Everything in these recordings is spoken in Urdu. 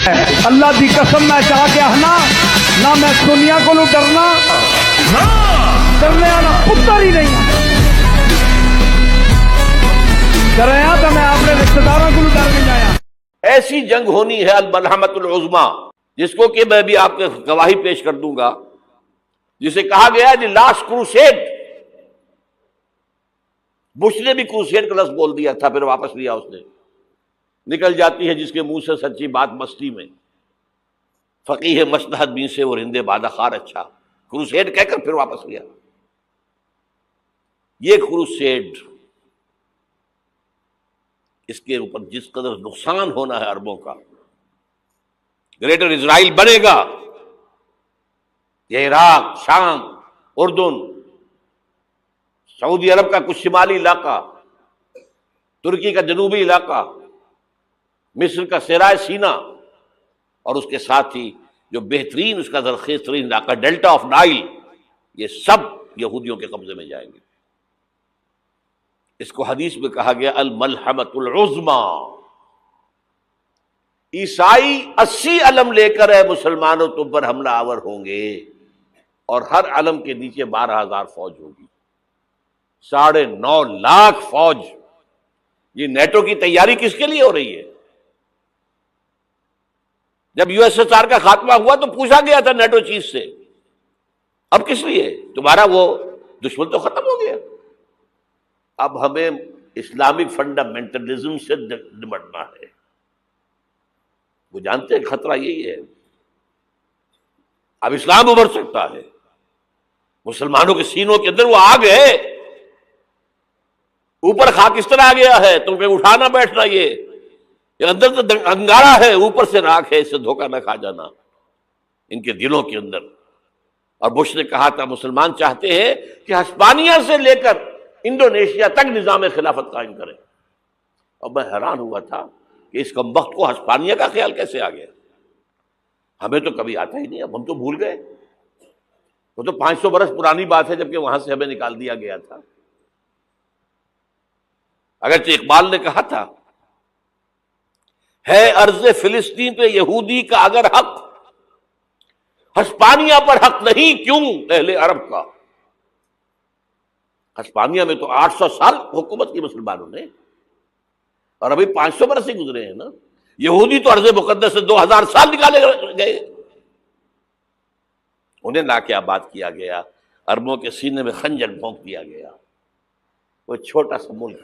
اللہ دی قسم میں چاہ کے ہنا نہ میں دنیا کو ڈرنا ڈرنے والا پتر ہی نہیں ڈرایا تو میں اپنے رشتے داروں کو ڈر نہیں آیا۔ ایسی جنگ ہونی ہے الملحمۃ العظمیٰ، جس کو کہ میں بھی آپ کے گواہی پیش کر دوں گا، جسے کہا گیا ہے دی لاسٹ کروسیڈ۔ بش نے بھی کروسیڈ کا لفظ بول دیا تھا، پھر واپس لیا اس نے۔ نکل جاتی ہے جس کے منہ سے سچی بات مستی میں، فقیہ مصلحت بھی سے اور ہندے بادہ خار اچھا، کروسیڈ کہہ کر پھر واپس لیا۔ یہ کروسیڈ، اس کے اوپر جس قدر نقصان ہونا ہے عربوں کا، گریٹر اسرائیل بنے گا، یہ عراق، شام، اردن، سعودی عرب کا کچھ شمالی علاقہ، ترکی کا جنوبی علاقہ، مصر کا صحرائے سینا، اور اس کے ساتھ ہی جو بہترین اس کا زرخیز ترین علاقہ ڈیلٹا آف نائل، یہ سب یہودیوں کے قبضے میں جائیں گے۔ اس کو حدیث میں کہا گیا الملحمۃ العظمیٰ۔ عیسائی 80 علم لے کر اے مسلمانوں تم پر حملہ آور ہوں گے، اور ہر علم کے نیچے 12,000 فوج ہوگی، 9.5 لاکھ فوج۔ یہ نیٹو کی تیاری کس کے لیے ہو رہی ہے؟ جب USSR کا خاتمہ ہوا تو پوچھا گیا تھا نیٹو چیف سے، اب کس لیے؟ تمہارا وہ دشمن تو ختم ہو گیا، اب ہمیں اسلامک فنڈامنٹلزم سے نمٹنا ہے۔ وہ جانتے ہیں خطرہ یہی ہے، اب اسلام ابھر سکتا ہے، مسلمانوں کے سینوں کے اندر وہ آگ ہے، اوپر خاکستر آ گیا ہے، تم پہ اٹھانا بیٹھنا، یہ اندر تو انگارہ ہے، اوپر سے راکھ ہے، اس سے دھوکہ نہ کھا جانا ان کے دلوں کے اندر۔ اور بش نے کہا تھا مسلمان چاہتے ہیں کہ ہسپانیہ سے لے کر انڈونیشیا تک نظام خلافت قائم کریں، اور میں حیران ہوا تھا کہ اس کمبخت کو ہسپانیہ کا خیال کیسے آ گیا؟ ہمیں تو کبھی آتا ہی نہیں، اب ہم تو بھول گئے، وہ تو 500 برس پرانی بات ہے جبکہ وہاں سے ہمیں نکال دیا گیا تھا۔ اگرچہ اقبال نے کہا تھا ہے ارض فلسطین پہ یہودی کا اگر حق، ہسپانیہ پر حق نہیں کیوں اہل عرب کا؟ ہسپانیہ میں تو 800 سال حکومت کی مسلمانوں نے، اور ابھی 500 برس ہی گزرے ہیں نا۔ یہودی تو ارض مقدس سے 2000 سال نکالے گئے، انہیں لا کے آباد کیا گیا، عربوں کے سینے میں خنجر بھونک دیا گیا۔ وہ چھوٹا سا ملک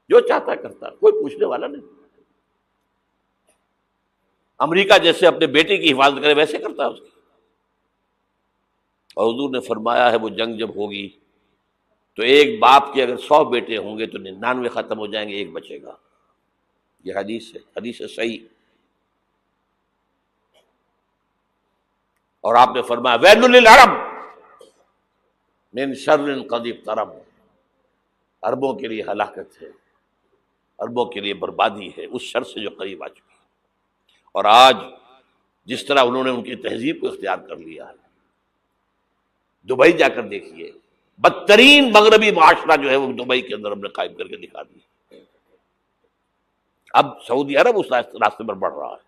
جو چاہتا کرتا، کوئی پوچھنے والا نہیں۔ امریکہ جیسے اپنے بیٹے کی حفاظت کرے ویسے کرتا ہے اس کی۔ اور حضور نے فرمایا ہے وہ جنگ جب ہوگی تو ایک باپ کے اگر 100 بیٹے ہوں گے تو 99 ختم ہو جائیں گے، ایک بچے گا۔ یہ حدیث ہے، حدیث ہے صحیح۔ اور آپ نے فرمایا ویل للعرب من شر قد اقترب، عربوں کے لیے ہلاکت ہے، عربوں کے لیے بربادی ہے اس شر سے جو قریب آ چکی ہے۔ اور آج جس طرح انہوں نے ان کی تہذیب کو اختیار کر لیا ہے، دبئی جا کر دیکھیے، بدترین مغربی معاشرہ جو ہے وہ دبئی کے اندر ہم نے قائم کر کے دکھا دیا۔ اب سعودی عرب اس راستے پر بڑھ رہا ہے۔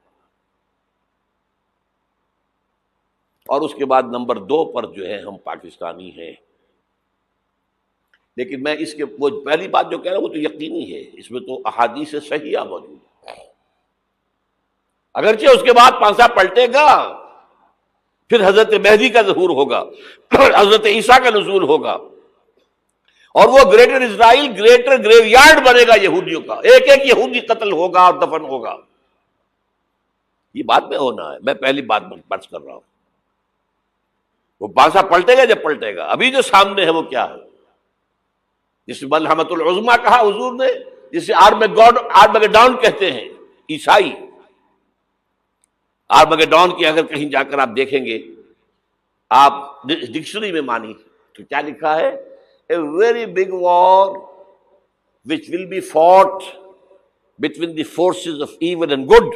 اور اس کے بعد نمبر 2 پر جو ہے ہم پاکستانی ہیں، لیکن میں اس کے وہ پہلی بات جو کہہ رہا ہوں وہ تو یقینی ہے، اس میں تو احادیث صحیحہ موجود ہے۔ اگرچہ اس کے بعد پانسا پلٹے گا، پھر حضرت مہدی کا ظہور ہوگا، حضرت عیسیٰ کا نزول ہوگا، اور وہ گریٹر اسرائیل گریٹر گریو یارڈ بنے گا یہودیوں کا، ایک ایک یہودی قتل ہوگا اور دفن ہوگا۔ یہ بات میں ہونا ہے، میں پہلی بات بات کر رہا ہوں۔ وہ پانسا پلٹے گا جب پلٹے گا، ابھی جو سامنے ہے وہ کیا ہے؟ جس ملحمۃ العظمیٰ کہا حضور نے، جسے آرمگیڈون کہتے ہیں عیسائی۔ آرمگیڈون کی اگر کہیں جا کر آپ دیکھیں گے، آپ ڈکشنری میں مانی تو کیا لکھا ہے؟ A very big war which will be fought between the forces of evil and good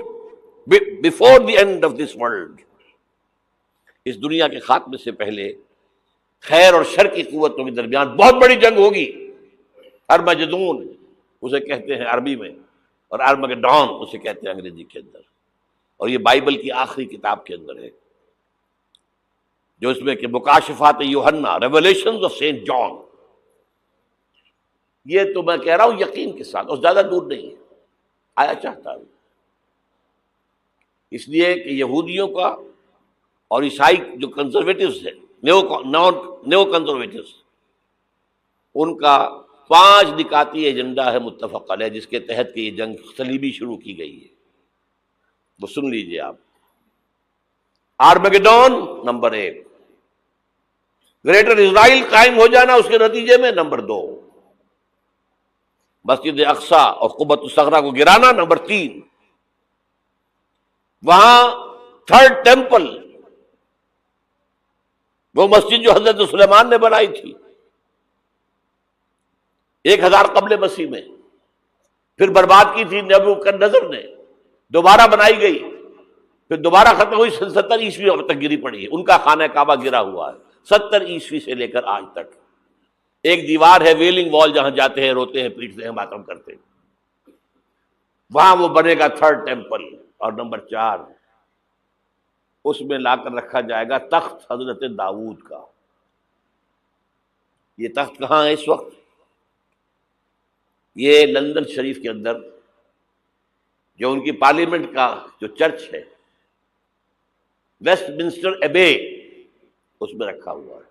before the end of this world. اس دنیا کے خاتمے سے پہلے خیر اور شر کی قوتوں کے درمیان بہت بڑی جنگ ہوگی۔ ارمجدون اسے کہتے ہیں عربی میں، اور آرمگیڈون اسے کہتے ہیں انگریزی کے اندر۔ اور یہ بائبل کی آخری کتاب کے اندر ہے، جو اس میں کہ مکاشفات یوحنا، ریولیشنز آف سینٹ جان. یہ تو میں کہہ رہا ہوں یقین کے ساتھ، اور زیادہ دور نہیں ہے، آیا چاہتا ہوں. اس لیے کہ یہودیوں کا اور عیسائی جو کنزرویٹوز ہیں، نیو کنزرویٹوز، ان کا 5 نکاتی ایجنڈا ہے متفق علیہ، جس کے تحت کہ یہ جنگ صلیبی شروع کی گئی ہے. وہ سن لیجئے آپ. آرمیگیڈون نمبر 1، گریٹر اسرائیل قائم ہو جانا اس کے نتیجے میں نمبر 2، مسجد اقصی اور قبۃ الصغریٰ کو گرانا نمبر 3، وہاں 3rd ٹیمپل، وہ مسجد جو حضرت سلیمان نے بنائی تھی 1000 قبل مسیح میں، پھر برباد کی تھی نبوکدنضر نے، دوبارہ بنائی گئی، پھر دوبارہ ختم ہوئی 70 عیسوی تک گری پڑی ہے. ان کا خانہ کعبہ گرا ہوا ہے 70 عیسوی سے لے کر آج تک. ایک دیوار ہے ویلنگ وال، جہاں جاتے ہیں، روتے ہیں، پیٹتے ہیں، ماتم کرتے ہیں، وہاں وہ بنے گا 3rd ٹیمپل. اور نمبر 4، اس میں لا کر رکھا جائے گا تخت حضرت داؤد کا. یہ تخت کہاں ہے اس وقت؟ یہ لندن شریف کے اندر، جو ان کی پارلیمنٹ کا جو چرچ ہے، ویسٹ منسٹر ایبے، اس میں رکھا ہوا ہے.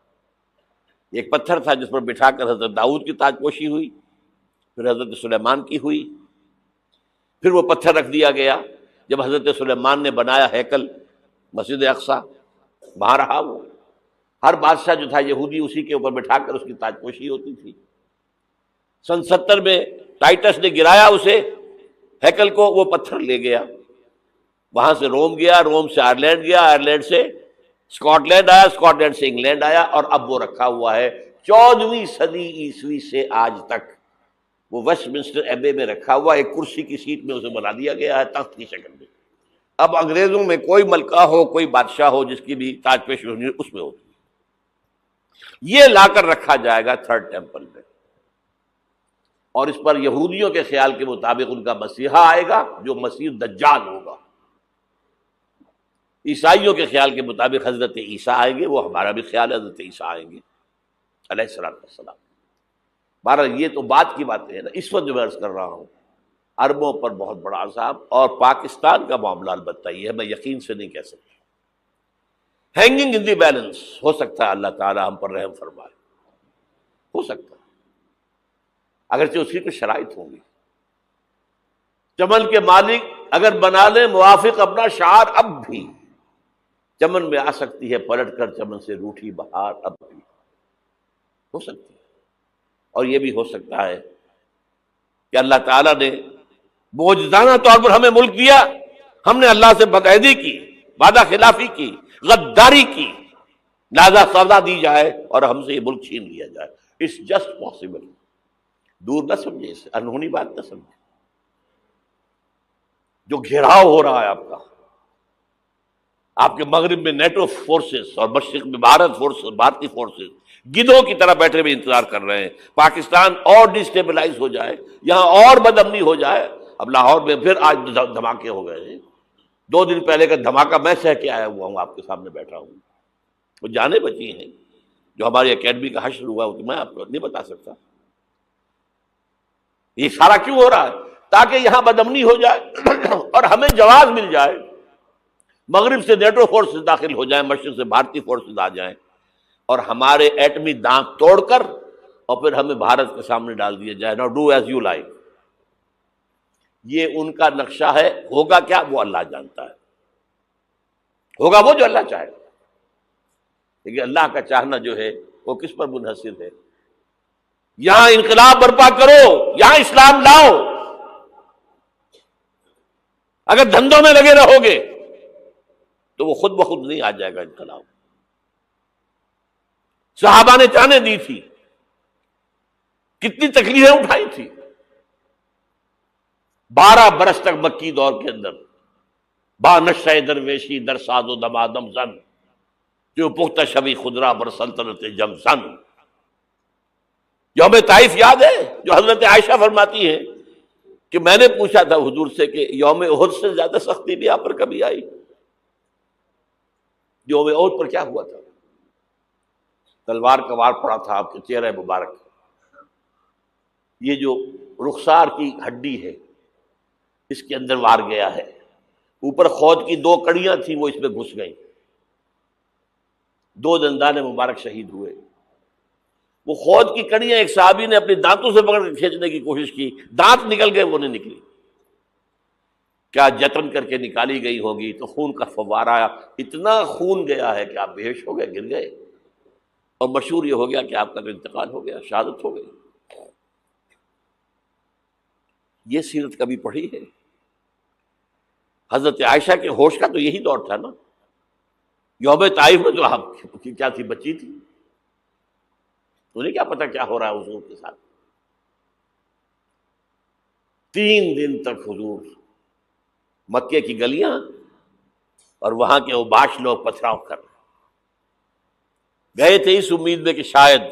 ایک پتھر تھا جس پر بٹھا کر حضرت داؤد کی تاج پوشی ہوئی، پھر حضرت سلیمان کی ہوئی، پھر وہ پتھر رکھ دیا گیا جب حضرت سلیمان نے بنایا ہیکل مسجد اقصی، وہاں رہا وہ. ہر بادشاہ جو تھا یہودی اسی کے اوپر بٹھا کر اس کی تاج پوشی ہوتی تھی. سن 70 میں ٹائٹس نے گرایا اسے، ہیکل کو، وہ پتھر لے گیا، وہاں سے روم گیا، روم سے آئرلینڈ گیا، آئرلینڈ سے اسکاٹ لینڈ آیا، اسکاٹ لینڈ سے انگلینڈ آیا، اور اب وہ رکھا ہوا ہے 14ویں صدی عیسوی سے آج تک. وہ ویسٹ منسٹر ایبے میں رکھا ہوا، ایک کرسی کی سیٹ میں اسے بنا دیا گیا ہے تخت کی شکل میں. اب انگریزوں میں کوئی ملکہ ہو، کوئی بادشاہ ہو جس کی بھی تاج پوشی ہونی اس میں ہوتی. یہ لا کر رکھا جائے گا 3rd ٹیمپل میں، اور اس پر یہودیوں کے خیال کے مطابق ان کا مسیحا آئے گا جو مسیح دجال ہوگا. عیسائیوں کے خیال کے مطابق حضرت عیسیٰ آئیں گے، وہ ہمارا بھی خیال ہے حضرت عیسیٰ آئیں گے علیہ السلام. بہرحال یہ تو بات کی باتیں ہیں نا. اس وقت جو میں عرض کر رہا ہوں، عربوں پر بہت بڑا عذاب، اور پاکستان کا معاملہ البتہ یہ ہے، میں یقین سے نہیں کہہ سکتا. ہینگنگ ان دی بیلنس، ہو سکتا ہے اللہ تعالی ہم پر رحم فرمائے، ہو سکتا ہے، اگرچہ اس کی کچھ شرائط ہوں گی. چمن کے مالک اگر بنا لیں موافق اپنا شعار، اب بھی چمن میں آ سکتی ہے پلٹ کر چمن سے روٹھی بہار، اب بھی ہو سکتی ہے. اور یہ بھی ہو سکتا ہے کہ اللہ تعالیٰ نے معجزانہ طور پر ہمیں ملک دیا، ہم نے اللہ سے بدعہدی کی، وعدہ خلافی کی، غداری کی، لہذا سزا دی جائے اور ہم سے یہ ملک چھین لیا جائے. It's just possible. دور نہ سمجھے اسے، انہونی بات نہ سمجھے. جو گھیراؤ ہو رہا ہے آپ کے مغرب میں نیٹو فورسز اور مشرق میں بھارتی فورسز گدھوں کی طرح بیٹھے ہوئے انتظار کر رہے ہیں پاکستان اور ڈسٹیبلائز ہو جائے، یہاں اور بدامنی ہو جائے. اب لاہور میں پھر آج دھماکے ہو گئے ہیں. 2 دن پہلے کا دھماکہ میں سہ کے آیا ہوا ہوں، آپ کے سامنے بیٹھا ہوں. وہ جانیں بچی ہیں جو ہماری اکیڈمی کا حشر ہوا، میں آپ کو نہیں بتا سکتا. یہ سارا کیوں ہو رہا ہے؟ تاکہ یہاں بدامنی ہو جائے اور ہمیں جواز مل جائے. مغرب سے نیٹو فورسز داخل ہو جائیں، مشرق سے بھارتی فورسز آ جائیں، اور ہمارے ایٹمی دانت توڑ کر اور پھر ہمیں بھارت کے سامنے ڈال دیا جائے. Now do as you like. یہ ان کا نقشہ ہے. ہوگا کیا وہ اللہ جانتا ہے، ہوگا وہ جو اللہ چاہے. لیکن اللہ کا چاہنا جو ہے وہ کس پر منحصر ہے؟ یہاں انقلاب برپا کرو، یہاں اسلام لاؤ. اگر دھندوں میں لگے رہو گے تو وہ خود بخود نہیں آ جائے گا انقلاب. صحابہ نے جانیں دی تھی، کتنی تکلیفیں اٹھائی تھی. 12 برس تک مکی دور کے اندر با نشہ درویشی در ساز و دمادم زن، جو پختہ شبی خدرا بر سلطنت جم زن. یوم طائف یاد ہے جو حضرت عائشہ فرماتی ہے کہ میں نے پوچھا تھا حضور سے کہ یوم احد سے زیادہ سختی بھی آپ پر کبھی آئی؟ یوم احد پر کیا ہوا تھا؟ تلوار کا وار پڑا تھا آپ کے چہرہ مبارک، یہ جو رخسار کی ہڈی ہے اس کے اندر وار گیا ہے، اوپر خود کی 2 کڑیاں تھیں وہ اس میں گھس گئیں، 2 دندان مبارک شہید ہوئے۔ وہ خود کی کڑیاں ایک صحابی نے اپنے دانتوں سے پکڑ کے کھینچنے کی کوشش کی، دانت نکل گئے، وہ نہیں نکلی، کیا جتن کر کے نکالی گئی ہوگی تو خون کا فوارہ آیا، اتنا خون گیا ہے کہ آپ بے ہوش ہو گئے، گر گئے، اور مشہور یہ ہو گیا کہ آپ کا تو انتقال ہو گیا، شہادت ہو گئی۔ یہ سیرت کبھی پڑھی ہے؟ حضرت عائشہ کے ہوش کا تو یہی دور تھا نا، یوم طائف میں تو آپ کی کیا تھی، بچی تھی، انہیں کیا پتا کیا ہو رہا ہے حضور کے ساتھ۔ 3 دن تک حضور مکے کی گلیاں اور وہاں کے اوباش لوگ پتھراؤ کر رہے گئے تھے اس امید میں کہ شاید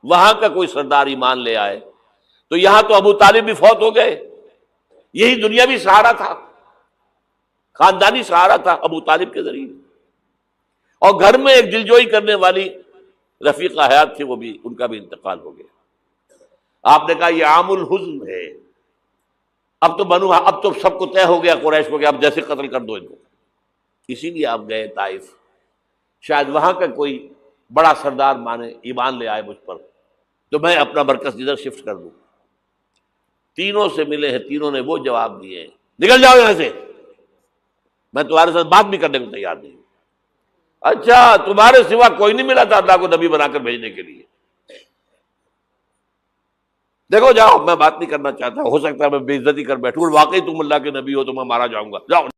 وہاں کا کوئی سردار ایمان لے آئے، تو یہاں تو ابو طالب بھی فوت ہو گئے، یہی دنیاوی سہارا تھا، خاندانی سہارا تھا ابو طالب کے ذریعے، اور گھر میں ایک دلجوئی کرنے والی رفیقہ حیات تھی، وہ بھی، ان کا بھی انتقال ہو گیا۔ آپ نے کہا یہ عام الحزن ہے، اب تو سب کو طے ہو گیا قریش کو کہ اب جیسے قتل کر دو ان کو، اسی لیے آپ گئے طائف، شاید وہاں کا کوئی بڑا سردار مانے، ایمان لے آئے مجھ پر، تو میں اپنا مرکز ادھر شفٹ کر دوں۔ تینوں سے ملے ہیں، تینوں نے وہ جواب دیے ہیں، نکل جاؤ یہاں سے، میں تمہارے ساتھ بات بھی کرنے کو تیار نہیں۔ اچھا، تمہارے سوا کوئی نہیں ملا تھا اللہ کو نبی بنا کر بھیجنے کے لیے؟ دیکھو جاؤ، میں بات نہیں کرنا چاہتا، ہو سکتا ہے میں بے عزتی کر بیٹھوں، اور واقعی تم اللہ کے نبی ہو تو میں مارا جاؤں گا، جاؤ۔